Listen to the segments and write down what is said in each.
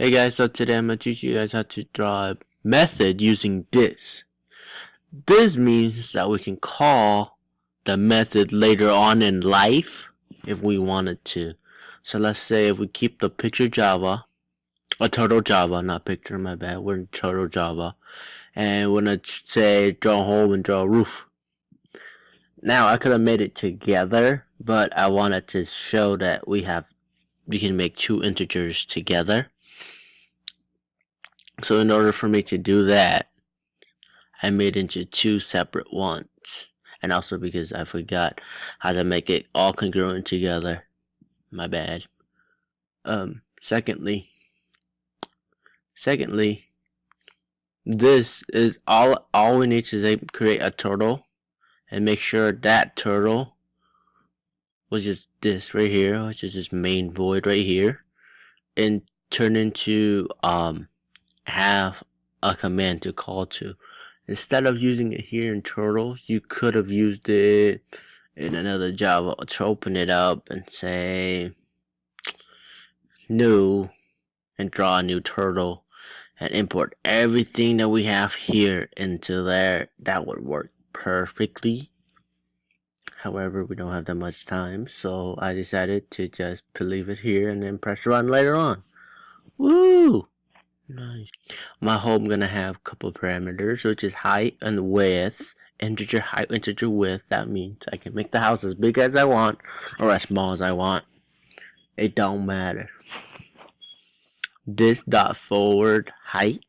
Hey guys, so today I'm going to teach you guys how to draw a method using this. This means that we can call the method later on in life if we wanted to. So let's say if we keep the picture Java, or turtle Java, not picture, my bad, we're in turtle Java, and we're going to say draw a hole and draw a roof. Now I could have made it together, but I wanted to show that we can make two integers together. So in order for me to do that, I made into two separate ones. And also because I forgot how to make it all congruent together. My bad. Secondly, this is all we need to create a turtle and make sure that turtle, which is this right here, which is this main void right here, and turn into have a command to call to. Instead of using it here in Turtles, you could have used it in another Java to open it up and say new and draw a new turtle and import everything that we have here into there. That would work perfectly. However, we don't have that much time, so I decided to just leave it here and then press run later on. Woo! Nice. My hole, I'm gonna have a couple parameters, which is height and width. Integer height, integer width. That means I can make the house as big as I want or as small as I want. It don't matter. This dot forward height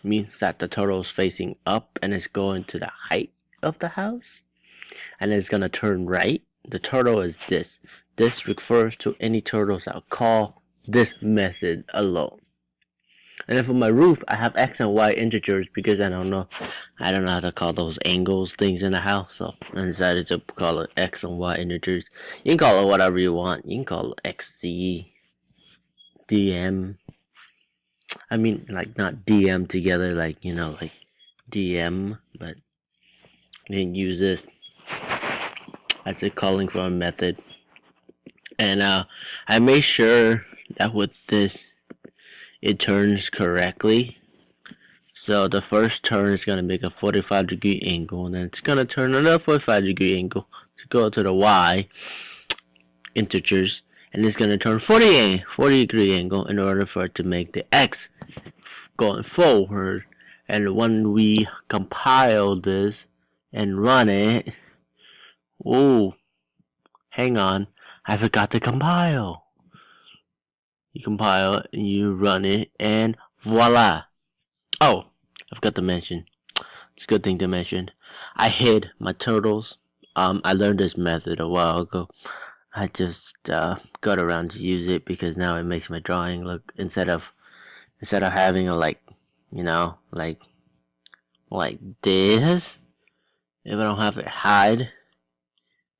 means that the turtle is facing up and it's going to the height of the house, and it's gonna turn right. The turtle is this. This refers to any turtles I'll call this method alone. And then for my roof, I have X and Y integers because I don't know how to call those angles things in the house. So I decided to call it X and Y integers. You can call it whatever you want. You can call it XZ, DM. I mean, like not DM together, like like DM, but you can use this as a calling for a method. And I made sure that with this, it turns correctly. So the first turn is going to make a 45-degree angle, and then it's going to turn another 45-degree angle to go to the Y integers, and it's going to turn 40-degree angle in order for it to make the X going forward. And when we compile this and run it, oh, hang on, I forgot to compile. You compile it, and you run it, and voila. Oh, I forgot to mention. It's a good thing to mention. I hid my turtles. I learned this method a while ago. I just got around to use it because now it makes my drawing look instead of having a like this. If I don't have it hide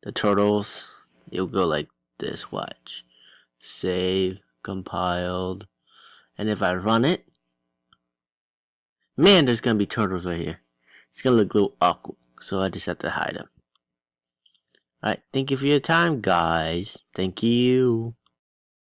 the turtles, it'll go like this. Watch. Save. Compiled. And if I run it, man, there's gonna be turtles right here. It's gonna look a little awkward, so I just have to hide them. Alright, thank you for your time, guys. Thank you.